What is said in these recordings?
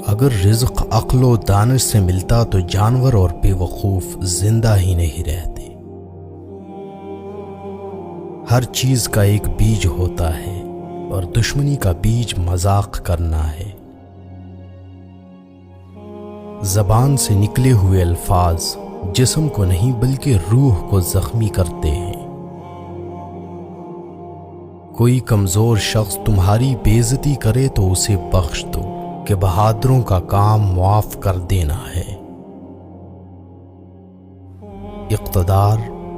اگر رزق عقل و دانش سے ملتا تو جانور اور بے وقوف زندہ ہی نہیں رہتے۔ ہر چیز کا ایک بیج ہوتا ہے اور دشمنی کا بیج مذاق کرنا ہے۔ زبان سے نکلے ہوئے الفاظ جسم کو نہیں بلکہ روح کو زخمی کرتے ہیں۔ کوئی کمزور شخص تمہاری بے عزتی کرے تو اسے بخش دو کہ بہادروں کا کام معاف کر دینا ہے۔ اقتدار،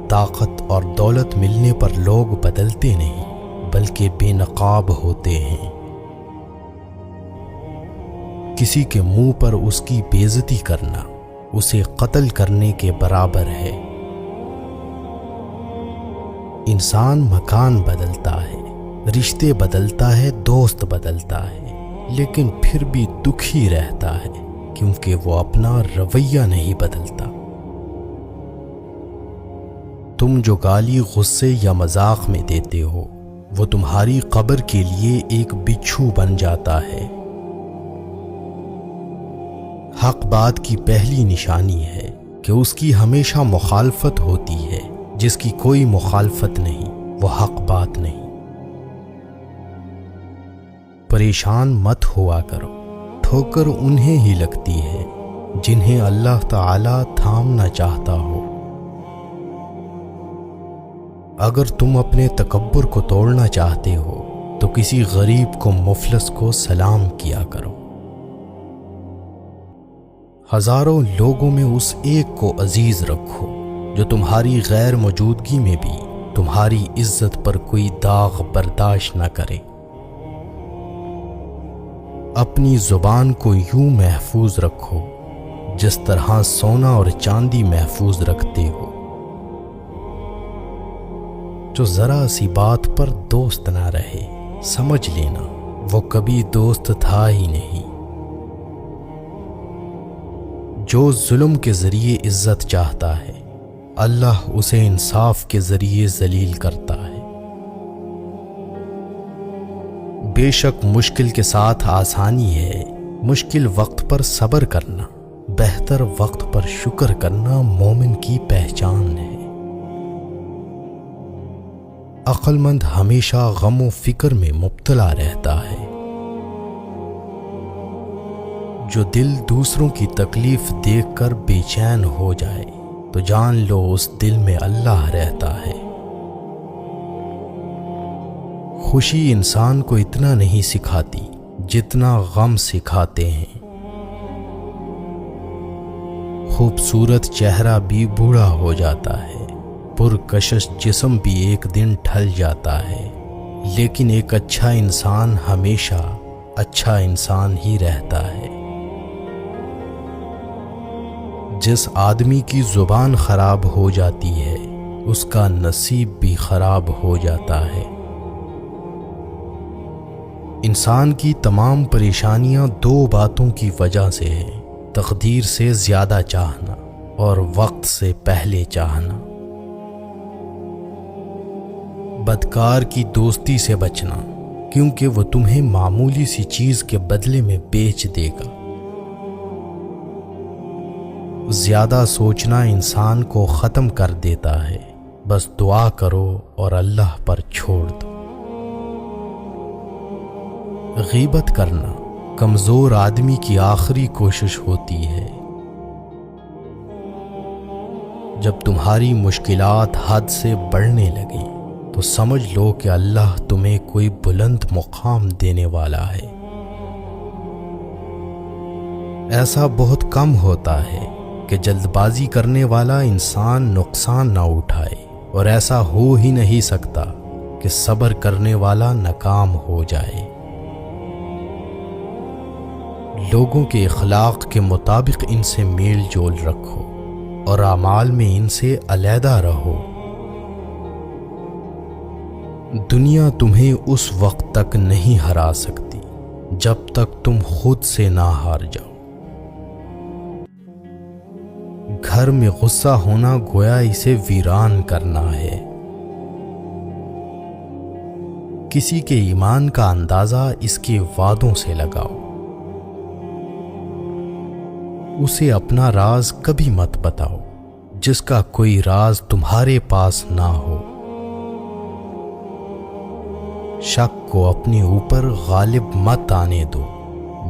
طاقت اور دولت ملنے پر لوگ بدلتے نہیں بلکہ بے نقاب ہوتے ہیں۔ کسی کے منہ پر اس کی بے عزتی کرنا اسے قتل کرنے کے برابر ہے۔ انسان مکان بدلتا ہے، رشتے بدلتا ہے، دوست بدلتا ہے، لیکن پھر بھی دکھی رہتا ہے کیونکہ وہ اپنا رویہ نہیں بدلتا۔ تم جو گالی غصے یا مذاق میں دیتے ہو وہ تمہاری قبر کے لیے ایک بچھو بن جاتا ہے۔ حق بات کی پہلی نشانی ہے کہ اس کی ہمیشہ مخالفت ہوتی ہے، جس کی کوئی مخالفت نہیں وہ حق بات نہیں۔ پریشان مت ہوا کرو، ٹھوکر انہیں ہی لگتی ہے جنہیں اللہ تعالی تھامنا چاہتا ہو۔ اگر تم اپنے تکبر کو توڑنا چاہتے ہو تو کسی غریب کو مفلس کو سلام کیا کرو۔ ہزاروں لوگوں میں اس ایک کو عزیز رکھو جو تمہاری غیر موجودگی میں بھی تمہاری عزت پر کوئی داغ برداشت نہ کرے۔ اپنی زبان کو یوں محفوظ رکھو جس طرح سونا اور چاندی محفوظ رکھتے ہو۔ جو ذرا سی بات پر دوست نہ رہے سمجھ لینا وہ کبھی دوست تھا ہی نہیں۔ جو ظلم کے ذریعے عزت چاہتا ہے اللہ اسے انصاف کے ذریعے ذلیل کرتا ہے۔ بے شک مشکل کے ساتھ آسانی ہے، مشکل وقت پر صبر کرنا، بہتر وقت پر شکر کرنا مومن کی پہچان ہے۔ عقل مند ہمیشہ غم و فکر میں مبتلا رہتا ہے۔ جو دل دوسروں کی تکلیف دیکھ کر بے چین ہو جائے تو جان لو اس دل میں اللہ رہتا ہے۔ خوشی انسان کو اتنا نہیں سکھاتی جتنا غم سکھاتے ہیں۔ خوبصورت چہرہ بھی بوڑھا ہو جاتا ہے، پرکشش جسم بھی ایک دن ڈھل جاتا ہے، لیکن ایک اچھا انسان ہمیشہ اچھا انسان ہی رہتا ہے۔ جس آدمی کی زبان خراب ہو جاتی ہے اس کا نصیب بھی خراب ہو جاتا ہے۔ انسان کی تمام پریشانیاں دو باتوں کی وجہ سے ہیں، تقدیر سے زیادہ چاہنا اور وقت سے پہلے چاہنا۔ بدکار کی دوستی سے بچنا کیونکہ وہ تمہیں معمولی سی چیز کے بدلے میں بیچ دے گا۔ زیادہ سوچنا انسان کو ختم کر دیتا ہے، بس دعا کرو اور اللہ پر چھوڑ دو۔ غیبت کرنا کمزور آدمی کی آخری کوشش ہوتی ہے۔ جب تمہاری مشکلات حد سے بڑھنے لگیں تو سمجھ لو کہ اللہ تمہیں کوئی بلند مقام دینے والا ہے۔ ایسا بہت کم ہوتا ہے کہ جلد بازی کرنے والا انسان نقصان نہ اٹھائے، اور ایسا ہو ہی نہیں سکتا کہ صبر کرنے والا ناکام ہو جائے۔ لوگوں کے اخلاق کے مطابق ان سے میل جول رکھو اور اعمال میں ان سے علیحدہ رہو۔ دنیا تمہیں اس وقت تک نہیں ہرا سکتی جب تک تم خود سے نہ ہار جاؤ۔ گھر میں غصہ ہونا گویا اسے ویران کرنا ہے۔ کسی کے ایمان کا اندازہ اس کے وعدوں سے لگاؤ۔ اسے اپنا راز کبھی مت بتاؤ جس کا کوئی راز تمہارے پاس نہ ہو۔ شک کو اپنے اوپر غالب مت آنے دو،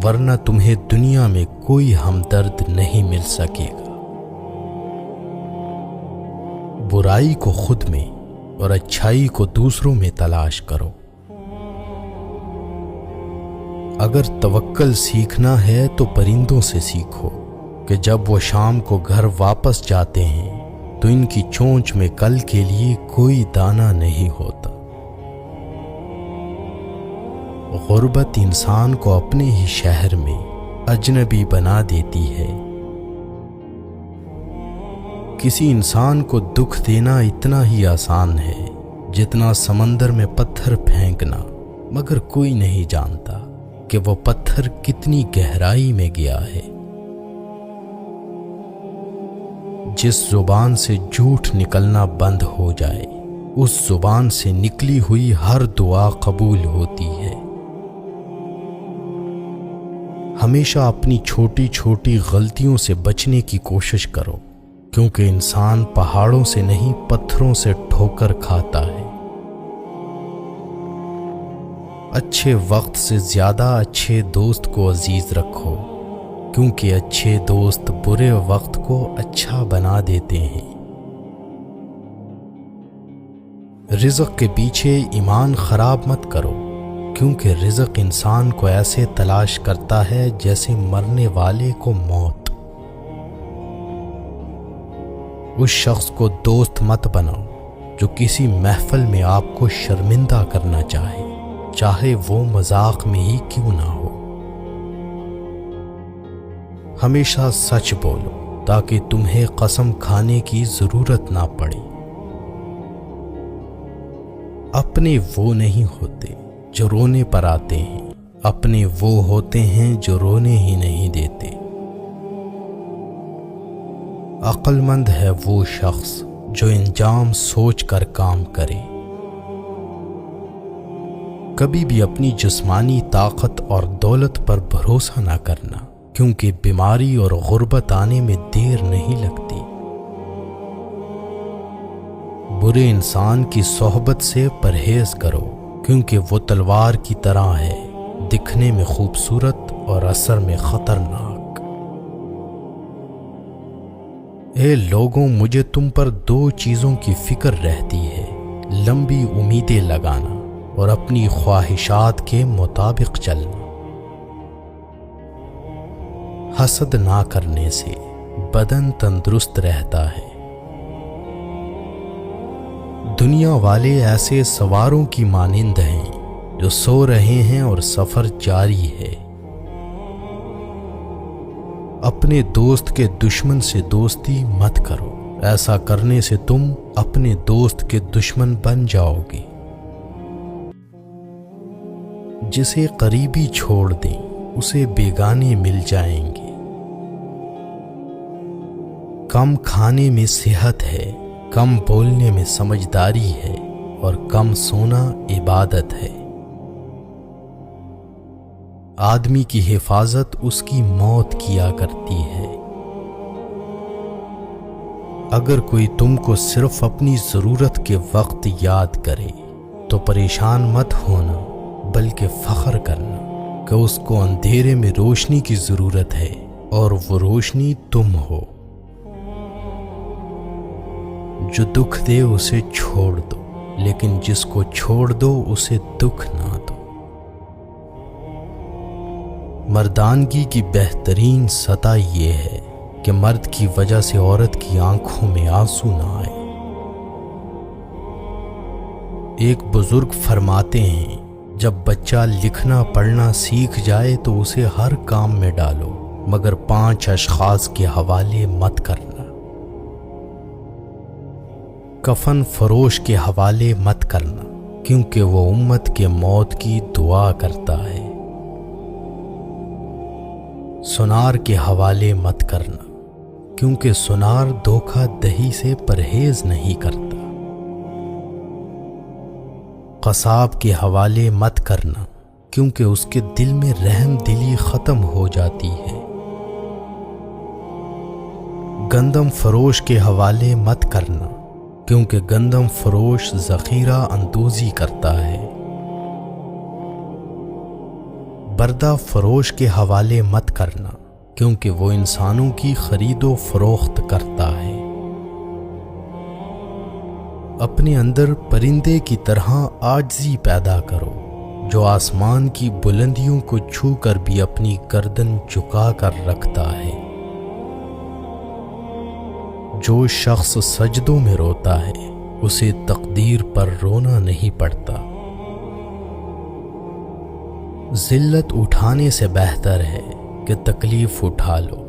ورنہ تمہیں دنیا میں کوئی ہمدرد نہیں مل سکے گا۔ برائی کو خود میں اور اچھائی کو دوسروں میں تلاش کرو۔ اگر توکل سیکھنا ہے تو پرندوں سے سیکھو کہ جب وہ شام کو گھر واپس جاتے ہیں تو ان کی چونچ میں کل کے لیے کوئی دانہ نہیں ہوتا۔ غربت انسان کو اپنے ہی شہر میں اجنبی بنا دیتی ہے۔ کسی انسان کو دکھ دینا اتنا ہی آسان ہے جتنا سمندر میں پتھر پھینکنا، مگر کوئی نہیں جانتا کہ وہ پتھر کتنی گہرائی میں گیا ہے۔ جس زبان سے جھوٹ نکلنا بند ہو جائے، اس زبان سے نکلی ہوئی ہر دعا قبول ہوتی ہے۔ ہمیشہ اپنی چھوٹی چھوٹی غلطیوں سے بچنے کی کوشش کرو، کیونکہ انسان پہاڑوں سے نہیں پتھروں سے ٹھوکر کھاتا ہے۔ اچھے وقت سے زیادہ اچھے دوست کو عزیز رکھو، کیونکہ اچھے دوست برے وقت کو اچھا بنا دیتے ہیں۔ رزق کے پیچھے ایمان خراب مت کرو، کیونکہ رزق انسان کو ایسے تلاش کرتا ہے جیسے مرنے والے کو موت۔ اس شخص کو دوست مت بناؤ جو کسی محفل میں آپ کو شرمندہ کرنا چاہے، چاہے وہ مذاق میں ہی کیوں نہ ہو۔ ہمیشہ سچ بولو تاکہ تمہیں قسم کھانے کی ضرورت نہ پڑے۔ اپنے وہ نہیں ہوتے جو رونے پر آتے ہیں، اپنے وہ ہوتے ہیں جو رونے ہی نہیں دیتے۔ عقل مند ہے وہ شخص جو انجام سوچ کر کام کرے۔ کبھی بھی اپنی جسمانی طاقت اور دولت پر بھروسہ نہ کرنا، کیونکہ بیماری اور غربت آنے میں دیر نہیں لگتی۔ برے انسان کی صحبت سے پرہیز کرو، کیونکہ وہ تلوار کی طرح ہے، دکھنے میں خوبصورت اور اثر میں خطرناک۔ اے لوگوں، مجھے تم پر دو چیزوں کی فکر رہتی ہے، لمبی امیدیں لگانا اور اپنی خواہشات کے مطابق چلنا۔ حسد نہ کرنے سے بدن تندرست رہتا ہے۔ دنیا والے ایسے سواروں کی مانند ہیں جو سو رہے ہیں اور سفر جاری ہے۔ اپنے دوست کے دشمن سے دوستی مت کرو، ایسا کرنے سے تم اپنے دوست کے دشمن بن جاؤ گے۔ جسے قریبی چھوڑ دیں اسے بیگانے مل جائیں گے۔ کم کھانے میں صحت ہے، کم بولنے میں سمجھداری ہے، اور کم سونا عبادت ہے۔ آدمی کی حفاظت اس کی موت کیا کرتی ہے۔ اگر کوئی تم کو صرف اپنی ضرورت کے وقت یاد کرے تو پریشان مت ہونا، بلکہ فخر کرنا کہ اس کو اندھیرے میں روشنی کی ضرورت ہے اور وہ روشنی تم ہو۔ جو دکھ دے اسے چھوڑ دو، لیکن جس کو چھوڑ دو اسے دکھ نہ دو۔ مردانگی کی بہترین سطح یہ ہے کہ مرد کی وجہ سے عورت کی آنکھوں میں آنسو نہ آئے۔ ایک بزرگ فرماتے ہیں، جب بچہ لکھنا پڑھنا سیکھ جائے تو اسے ہر کام میں ڈالو، مگر 5 اشخاص کے حوالے مت کرنا۔ کفن فروش کے حوالے مت کرنا، کیونکہ وہ امت کے موت کی دعا کرتا ہے۔ سنار کے حوالے مت کرنا، کیونکہ سنار دھوکہ دہی سے پرہیز نہیں کرتا۔ قصاب کے حوالے مت کرنا، کیونکہ اس کے دل میں رحم دلی ختم ہو جاتی ہے۔ گندم فروش کے حوالے مت کرنا، کیونکہ گندم فروش ذخیرہ اندوزی کرتا ہے۔ بردہ فروش کے حوالے مت کرنا، کیونکہ وہ انسانوں کی خرید و فروخت کرتا ہے۔ اپنے اندر پرندے کی طرح عاجزی پیدا کرو، جو آسمان کی بلندیوں کو چھو کر بھی اپنی گردن جھکا کر رکھتا ہے۔ جو شخص سجدوں میں روتا ہے اسے تقدیر پر رونا نہیں پڑتا۔ ذلت اٹھانے سے بہتر ہے کہ تکلیف اٹھا لو۔